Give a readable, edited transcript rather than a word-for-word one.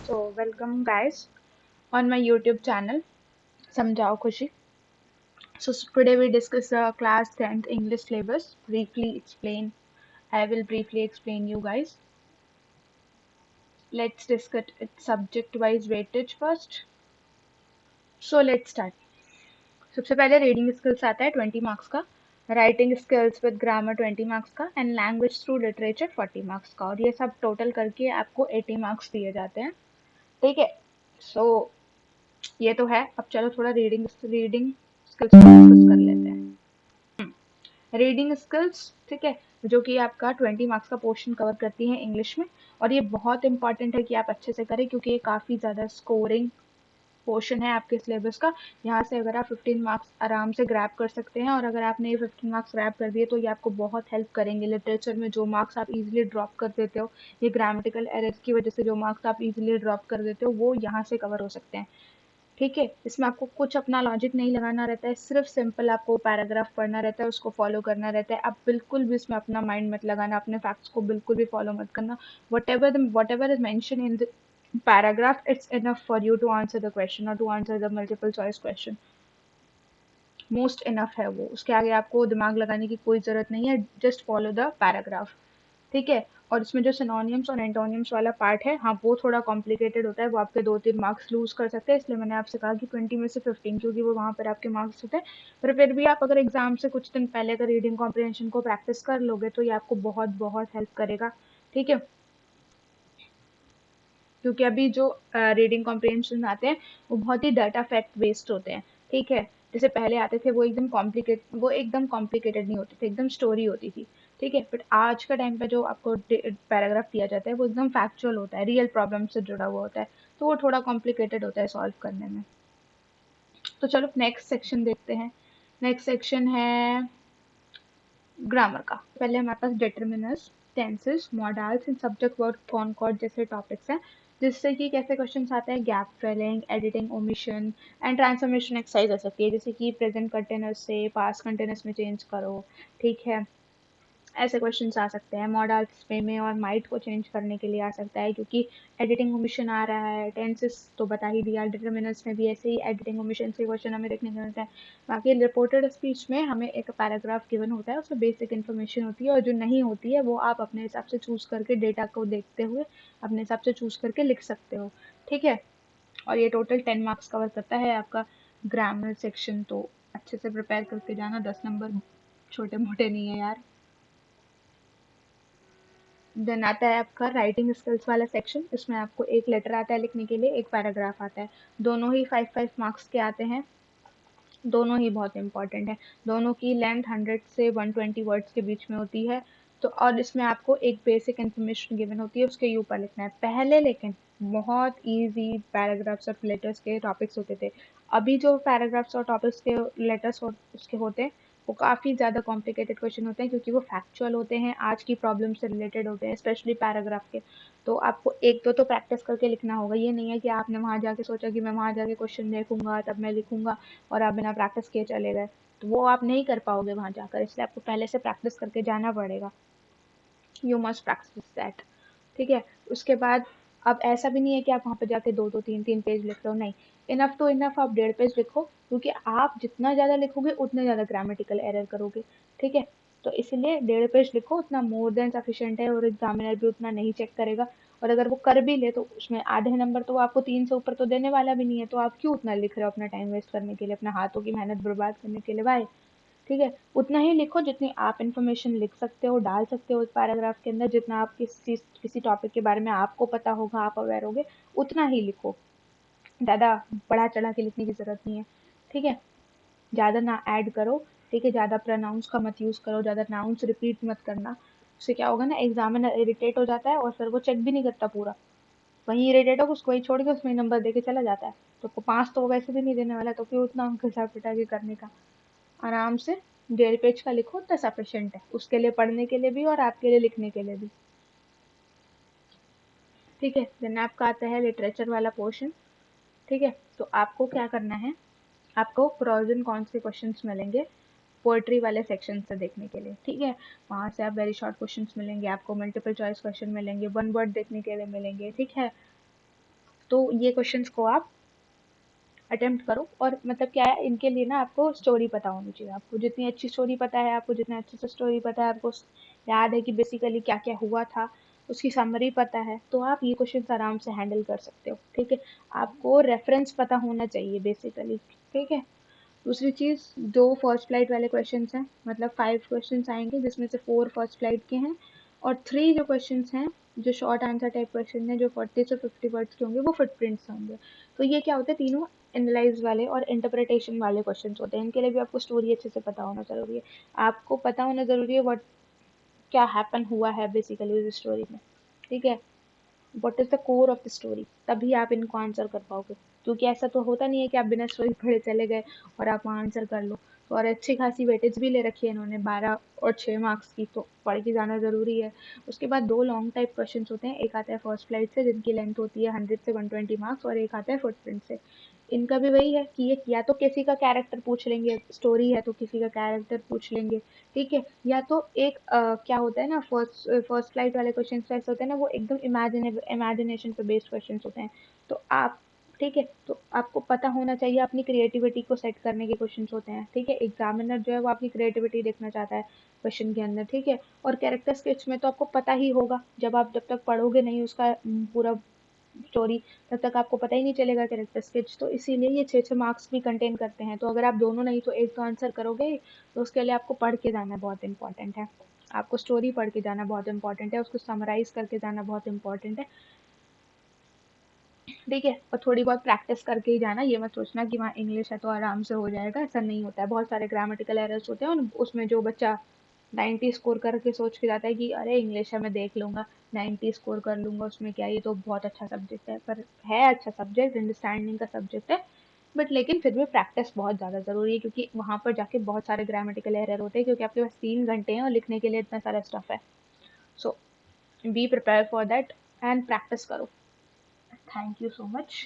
So, welcome guys on my YouTube channel, Samjhao Khushi. Today we discuss class 10th English syllabus. I will briefly explain you guys. Let's discuss it subject-wise weightage first. So, let's start. सबसे पहले reading skills आता है 20 marks का, writing skills with grammar 20 marks का and language through literature 40 marks का, और ये सब टोटल करके आपको 80 मार्क्स दिए जाते हैं. ठीक है. सो ये तो है. अब चलो थोड़ा रीडिंग स्किल्स को डिस्कस कर लेते हैं. रीडिंग स्किल्स, ठीक है, जो कि आपका 20 मार्क्स का पोर्शन कवर करती है इंग्लिश में, और ये बहुत इंपॉर्टेंट है कि आप अच्छे से करें क्योंकि ये काफ़ी ज़्यादा स्कोरिंग पोर्शन है आपके सिलेबस का. यहाँ से अगर आप 15 मार्क्स आराम से ग्रैब कर सकते हैं, और अगर आपने ये 15 मार्क्स ग्रैब कर दिए तो ये आपको बहुत हेल्प करेंगे. लिटरेचर में जो मार्क्स आप इजीली ड्रॉप कर देते हो, ये ग्रामेटिकल एरर्स की वजह से जो मार्क्स आप इजीली ड्रॉप कर देते हो, वो यहाँ से कवर हो सकते हैं. ठीक है. इसमें आपको कुछ अपना लॉजिक नहीं लगाना रहता है, सिर्फ सिंपल आपको पैराग्राफ पढ़ना रहता है, उसको फॉलो करना रहता है. आप बिल्कुल भी इसमें अपना माइंड मत लगाना, अपने फैक्ट्स को बिल्कुल भी फॉलो मत करना. whatever is mentioned in the paragraph, it's enough for you to answer the question or to answer the multiple choice question. Most enough है वो. उसके आगे आपको दिमाग लगाने की कोई ज़रूरत नहीं है. Just follow the paragraph. ठीक है. और इसमें जो सिनोनियम्स और एंटोनियम्स वाला पार्ट है, हाँ, वो थोड़ा कॉम्प्लिकेटेड होता है. वो आपके 2-3 मार्क्स लूज कर सकते हैं, इसलिए मैंने आपसे कहा कि 20 में से 15, क्योंकि वो वहाँ पर आपके मार्क्स होते हैं. पर फिर भी आप अगर एग्जाम से कुछ दिन पहले अगर रीडिंग कॉम्प्रिहेंशन को प्रैक्टिस कर लोगे तो ये आपको बहुत बहुत हेल्प करेगा. ठीक है. क्योंकि अभी जो रीडिंग कॉम्प्रिहेंशन आते हैं वो बहुत ही डाटा फैक्ट बेस्ड होते हैं. ठीक है. जैसे पहले आते थे वो एकदम कॉम्प्लिकेटेड नहीं होते थे, एकदम स्टोरी होती थी. ठीक है. बट आज का टाइम पे जो आपको पैराग्राफ दिया जाता है वो एकदम फैक्चुअल होता है, रियल प्रॉब्लम से जुड़ा हुआ होता है, तो वो थोड़ा कॉम्प्लिकेटेड होता है सॉल्व करने में. तो चलो नेक्स्ट सेक्शन देखते हैं. नेक्स्ट सेक्शन है ग्रामर का. पहले हमारे पास determiners, tenses, modals and subject verb concord जैसे टॉपिक्स हैं, जिससे कि कैसे क्वेश्चंस आते हैं, gap filling, editing, omission and transformation exercise आ सकती है, जैसे कि प्रेजेंट कंटिन्यूअस से पास्ट कंटिन्यूअस में चेंज करो. ठीक है. ऐसे क्वेश्चंस आ सकते हैं. मॉडल्स में और माइट को चेंज करने के लिए आ सकता है, क्योंकि एडिटिंग ओमिशन आ रहा है. टेंसेस तो बता ही दिया. डिटर्मिनर्स में भी ऐसे ही एडिटिंग ओमिशन से क्वेश्चन हमें देखने को मिलता है. बाकी रिपोर्टेड स्पीच में हमें एक पैराग्राफ गिवन होता है, उसमें बेसिक इन्फॉर्मेशन होती है, और जो नहीं होती है वो आप अपने हिसाब से चूज करके, डेटा को देखते हुए अपने हिसाब से चूज करके लिख सकते हो. ठीक है. और ये टोटल 10 मार्क्स कवर करता है आपका ग्रामर सेक्शन. तो अच्छे से प्रिपेयर करके जाना. 10 नंबर छोटे मोटे नहीं है यार. देन आता है आपका राइटिंग स्किल्स वाला सेक्शन. इसमें आपको एक लेटर आता है लिखने के लिए, एक पैराग्राफ आता है. दोनों ही 5-5 मार्क्स के आते हैं. दोनों ही बहुत इंपॉर्टेंट है. दोनों की लेंथ 100 से 120 वर्ड्स के बीच में होती है. तो और इसमें आपको एक बेसिक इन्फॉर्मेशन गिवन होती है, उसके ऊपर लिखना है पहले. लेकिन बहुत इजी पैराग्राफ्स और लेटर्स के टॉपिक्स होते थे. अभी जो पैराग्राफ्स और टॉपिक्स के लेटर्स उसके होते हैं, वो काफ़ी ज़्यादा कॉम्प्लिकेटेड क्वेश्चन होते हैं, क्योंकि वो फैक्चुअल होते हैं, आज की प्रॉब्लम से रिलेटेड होते हैं, स्पेशली पैराग्राफ के. तो आपको एक दो तो प्रैक्टिस करके लिखना होगा. ये नहीं है कि आपने वहाँ जाके सोचा कि मैं वहाँ जाके क्वेश्चन देखूंगा तब मैं लिखूंगा, और आप बिना प्रैक्टिस किए चले गए, तो वो आप नहीं कर पाओगे वहाँ जाकर. इसलिए आपको पहले से प्रैक्टिस करके जाना पड़ेगा. You must practice that. ठीक है. उसके बाद अब ऐसा भी नहीं है कि आप वहाँ पे जाके 2-2 3-3 पेज लिख रहे हो. नहीं, इनफ तो इनफ आप 1.5 पेज लिखो, क्योंकि आप जितना ज़्यादा लिखोगे उतने ज़्यादा ग्रामेटिकल एरर करोगे. ठीक है. तो इसलिए 1.5 पेज लिखो, उतना मोर देन सफिशिएंट है, और एग्जामिनर भी उतना नहीं चेक करेगा. और अगर वो कर भी ले तो उसमें आधे नंबर तो वो आपको 3 से ऊपर तो देने वाला भी नहीं है, तो आप क्यों उतना लिख रहे हो अपना टाइम वेस्ट करने के लिए, अपने हाथों की मेहनत बर्बाद करने के लिए भाई. ठीक है. उतना ही लिखो जितनी आप इन्फॉर्मेशन लिख सकते हो, डाल सकते हो उस पैराग्राफ के अंदर, जितना आप किसी टॉपिक के बारे में आपको पता होगा, आप अवेयर होगे, उतना ही लिखो. ज़्यादा बढ़ा चढ़ा के लिखने की ज़रूरत नहीं है. ठीक है. ज़्यादा ना ऐड करो. ठीक है. ज़्यादा प्रोनाउंस का मत यूज़ करो, ज़्यादा नाउंस रिपीट मत करना. उससे क्या होगा ना, एग्जामिनर इरिटेट हो जाता है और फिर वो चेक भी नहीं करता पूरा. वहीं इरिटेट होगा, उसको वही छोड़ के उसमें नंबर दे के चला जाता है. तो आपको 5 तो वो वैसे भी नहीं देने वाला, तो क्यों उतना घिसा पिटा के करने का. आराम से 1.5 पेज का लिखो, तो सफिशिएंट है उसके लिए, पढ़ने के लिए भी और आपके लिए लिखने के लिए भी. ठीक है. देन आपका आता है लिटरेचर वाला पोर्शन. ठीक है. तो आपको क्या करना है, आपको प्रोज एंड कॉन्स के क्वेश्चंस मिलेंगे पोएट्री वाले सेक्शन से देखने के लिए. ठीक है. वहाँ से आप वेरी शॉर्ट क्वेश्चंस मिलेंगे आपको, मल्टीपल चॉइस क्वेश्चन मिलेंगे, वन वर्ड देखने के लिए मिलेंगे. ठीक है. तो ये क्वेश्चंस को आप अटेम्प्ट करो। और मतलब क्या है, इनके लिए ना आपको स्टोरी पता होनी चाहिए। आपको जितनी अच्छी स्टोरी पता है, आपको जितना अच्छे से स्टोरी पता है, आपको याद है कि बेसिकली क्या क्या हुआ था, उसकी समरी पता है, तो आप ये क्वेश्चन आराम से हैंडल कर सकते हो। ठीक है, आपको रेफरेंस पता होना चाहिए बेसिकली। ठीक है, दूसरी चीज, दो फर्स्ट फ्लाइट वाले क्वेश्चंस हैं, मतलब 5 क्वेश्चंस आएंगे जिसमें से 4 फर्स्ट फ्लाइट के हैं, और 3 जो क्वेश्चंस हैं जो शॉर्ट आंसर टाइप क्वेश्चन है, जो 40 से 50 वर्ड्स के होंगे, वो फुटप्रिंट्स होंगे। तो ये क्या होते हैं, तीनों एनालाइज वाले और इंटरप्रिटेशन वाले क्वेश्चंस होते हैं। इनके लिए भी आपको स्टोरी अच्छे से पता होना जरूरी है। आपको पता होना जरूरी है व्हाट क्या हैपन हुआ है बेसिकली उस स्टोरी में। ठीक है, what is the core of the story, तभी आप इनको आंसर कर पाओगे। क्योंकि ऐसा तो होता नहीं है कि आप बिना स्टोरी पढ़े चले गए और आप वहाँ आंसर कर लो। तो और अच्छी खासी वेटेज भी ले रखी है इन्होंने 12 और 6 मार्क्स की, तो पढ़ के जाना जरूरी है। उसके बाद 2 लॉन्ग टाइप क्वेश्चन होते हैं, एक आता है फर्स्ट फ्लाइट से जिनकी लेंथ होती है 100 से 120 मार्क्स, और एक आता है फुटप्रिंट से। इनका भी वही है कि ये या तो किसी का कैरेक्टर पूछ लेंगे, स्टोरी है तो किसी का कैरेक्टर पूछ लेंगे। ठीक है, या तो एक क्या होता है ना, फर्स्ट फ्लाइट वाले क्वेश्चन ऐसे होते हैं ना, वो एकदम इमेजिनेशन पे बेस्ड क्वेश्चन होते हैं। तो आप, ठीक है, तो आपको पता होना चाहिए, अपनी क्रिएटिविटी को सेट करने के क्वेश्चन होते हैं। ठीक है, एग्जामिनर जो है वो आपकी क्रिएटिविटी देखना चाहता है क्वेश्चन के अंदर। ठीक है, और कैरेक्टर स्केच में तो आपको पता ही होगा, जब तक पढ़ोगे नहीं उसका पूरा स्टोरी, तब तक आपको पता ही नहीं चलेगा कैरेक्टर स्केच। तो इसीलिए ये 6-6 मार्क्स भी कंटेन करते हैं। तो अगर आप दोनों नहीं तो एक तो आंसर करोगे, तो उसके लिए आपको पढ़ के जाना बहुत इंपॉर्टेंट है। आपको स्टोरी पढ़ के जाना बहुत इंपॉर्टेंट है, उसको समराइज करके जाना बहुत इंपॉर्टेंट है। ठीक है, और थोड़ी बहुत प्रैक्टिस करके ही जाना। ये मत सोचना कि वहाँ इंग्लिश है तो आराम से हो जाएगा, ऐसा नहीं होता है। बहुत सारे ग्रामेटिकल एरर्स होते हैं, और उसमें जो बच्चा 90 स्कोर करके सोच के जाता है कि अरे इंग्लिश है मैं देख लूंगा, 90 स्कोर कर लूंगा, उसमें क्या, ये तो बहुत अच्छा सब्जेक्ट है। पर है अच्छा सब्जेक्ट, अंडरस्टैंडिंग का सब्जेक्ट है, बट लेकिन फिर भी प्रैक्टिस बहुत ज़्यादा ज़रूरी है, क्योंकि वहाँ पर जाके बहुत सारे ग्रामेटिकल एरर होते हैं, क्योंकि आपके पास 3 घंटे हैं और लिखने के लिए इतना सारा स्टफ है। So be prepare for that and practice करो। Thank you so much.